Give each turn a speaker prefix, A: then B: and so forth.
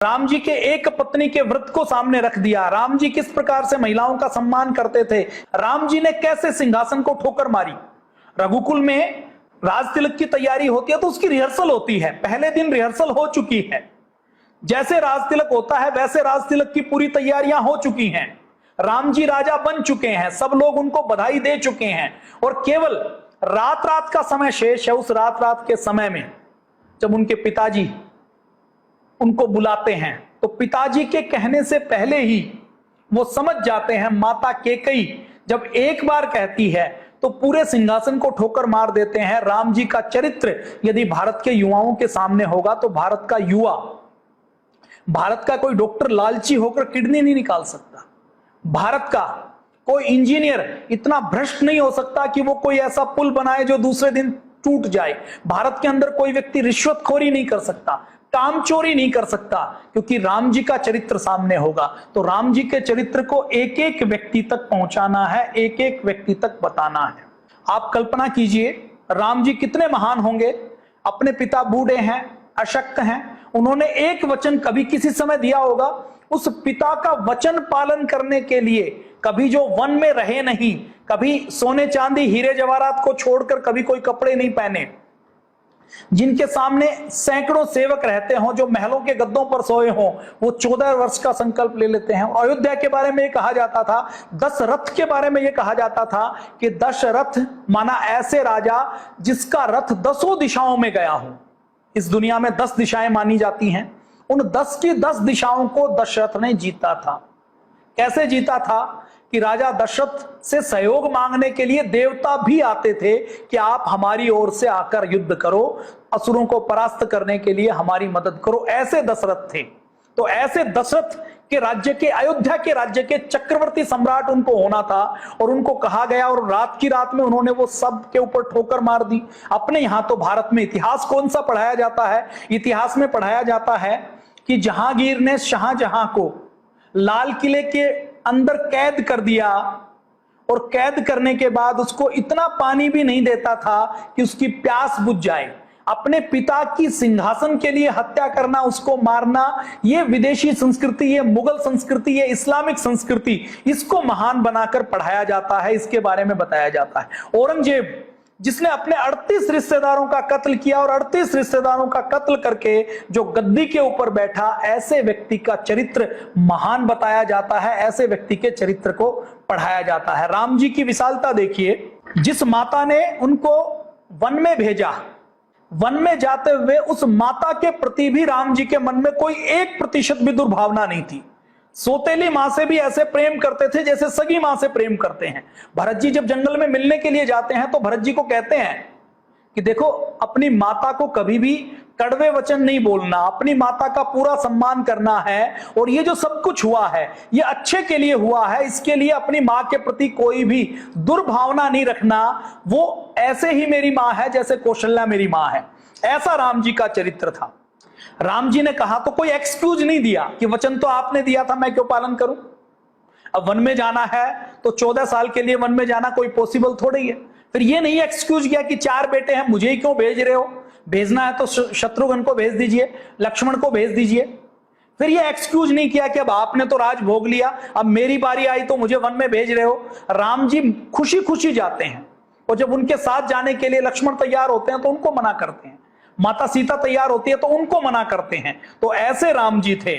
A: राम जी के एक पत्नी के व्रत को सामने रख दिया। राम जी किस प्रकार से महिलाओं का सम्मान करते थे, राम जी ने कैसे सिंहासन को ठोकर मारी। रघुकुल में राज तिलक की तैयारी होती है तो उसकी रिहर्सल होती है, पहले दिन रिहर्सल हो चुकी है। जैसे राज तिलक होता है वैसे राज तिलक की पूरी तैयारियां हो चुकी हैं। राम जी राजा बन चुके हैं, सब लोग उनको बधाई दे चुके हैं और केवल रात रात का समय शेष है। उस रात रात के समय में जब उनके पिताजी उनको बुलाते हैं तो पिताजी के कहने से पहले ही वो समझ जाते हैं। माता केकई जब एक बार कहती है तो पूरे सिंहासन को ठोकर मार देते हैं। राम जी का चरित्र यदि भारत के युवाओं के सामने होगा तो भारत का युवा, भारत का कोई डॉक्टर लालची होकर किडनी नहीं निकाल सकता। भारत का कोई इंजीनियर इतना भ्रष्ट नहीं हो सकता कि वो कोई ऐसा पुल बनाए जो दूसरे दिन टूट जाए। भारत के अंदर कोई व्यक्ति रिश्वतखोरी नहीं कर सकता, काम चोरी नहीं कर सकता, क्योंकि राम जी का चरित्र सामने होगा। तो राम जी के चरित्र को एक एक व्यक्ति तक पहुंचाना है, एक एक व्यक्ति तक बताना है। आप कल्पना कीजिए राम जी कितने महान होंगे। अपने पिता बूढ़े हैं, अशक्त हैं, उन्होंने एक वचन कभी किसी समय दिया होगा, उस पिता का वचन पालन करने के लिए कभी जो वन में रहे नहीं, कभी सोने चांदी हीरे जवाहरात को छोड़कर कभी कोई कपड़े नहीं पहने, जिनके सामने सैकड़ों सेवक रहते हों, जो महलों के गद्दों पर सोए हों, वो 14 वर्ष का संकल्प ले लेते हैं। अयोध्या के बारे में ये कहा जाता था, दशरथ के बारे में ये कहा जाता था कि दशरथ माना ऐसे राजा जिसका रथ 10 दिशाओं में गया हो। इस दुनिया में 10 दिशाएं मानी जाती हैं, उन 10 की 10 दिशाओं को दशरथ ने जीता था। कैसे जीता था कि राजा दशरथ से सहयोग मांगने के लिए देवता भी आते थे कि आप हमारी ओर से आकर युद्ध करो, असुरों को परास्त करने के लिए हमारी मदद करो। ऐसे दशरथ थे। तो ऐसे दशरथ के राज्य के, अयोध्या के राज्य के चक्रवर्ती सम्राट उनको होना था और उनको कहा गया और रात की रात में उन्होंने वो सब के ऊपर ठोकर मार दी। अपने यहां तो भारत में इतिहास कौन सा पढ़ाया जाता है, इतिहास में पढ़ाया जाता है कि जहांगीर ने शाहजहां को लाल किले के अंदर कैद कर दिया और कैद करने के बाद उसको इतना पानी भी नहीं देता था कि उसकी प्यास बुझ जाए। अपने पिता की सिंहासन के लिए हत्या करना, उसको मारना, ये विदेशी संस्कृति, ये मुगल संस्कृति, ये इस्लामिक संस्कृति, इसको महान बनाकर पढ़ाया जाता है, इसके बारे में बताया जाता है। औरंगजेब जिसने अपने 38 रिश्तेदारों का कत्ल किया और 38 रिश्तेदारों का कत्ल करके जो गद्दी के ऊपर बैठा, ऐसे व्यक्ति का चरित्र महान बताया जाता है, ऐसे व्यक्ति के चरित्र को पढ़ाया जाता है। राम जी की विशालता देखिए, जिस माता ने उनको वन में भेजा, वन में जाते हुए उस माता के प्रति भी राम जी के मन में कोई 1% भी दुर्भावना नहीं थी। सौतेली मां से भी ऐसे प्रेम करते थे जैसे सगी मां से प्रेम करते हैं। भरत जी जब जंगल में मिलने के लिए जाते हैं तो भरत जी को कहते हैं कि देखो, अपनी माता को कभी भी कड़वे वचन नहीं बोलना, अपनी माता का पूरा सम्मान करना है, और ये जो सब कुछ हुआ है ये अच्छे के लिए हुआ है, इसके लिए अपनी मां के प्रति कोई भी दुर्भावना नहीं रखना। वो ऐसे ही मेरी मां है जैसे कौशल्या मेरी मां है। ऐसा राम जी का चरित्र था। राम जी ने कहा तो कोई एक्सक्यूज नहीं दिया कि वचन तो आपने दिया था, मैं क्यों पालन करूं। अब वन में जाना है तो 14 साल के लिए वन में जाना कोई पॉसिबल थोड़ी है। फिर ये नहीं एक्सक्यूज किया कि 4 बेटे हैं, मुझे ही क्यों भेज रहे हो, भेजना है तो शत्रुघ्न को भेज दीजिए, लक्ष्मण को भेज दीजिए। फिर ये एक्सक्यूज नहीं किया कि अब आपने तो राज भोग लिया, अब मेरी बारी आई तो मुझे वन में भेज रहे हो। राम जी खुशी खुशी जाते हैं और जब उनके साथ जाने के लिए लक्ष्मण तैयार होते हैं तो उनको मना करते हैं, माता सीता तैयार होती है तो उनको मना करते हैं। तो ऐसे राम जी थे।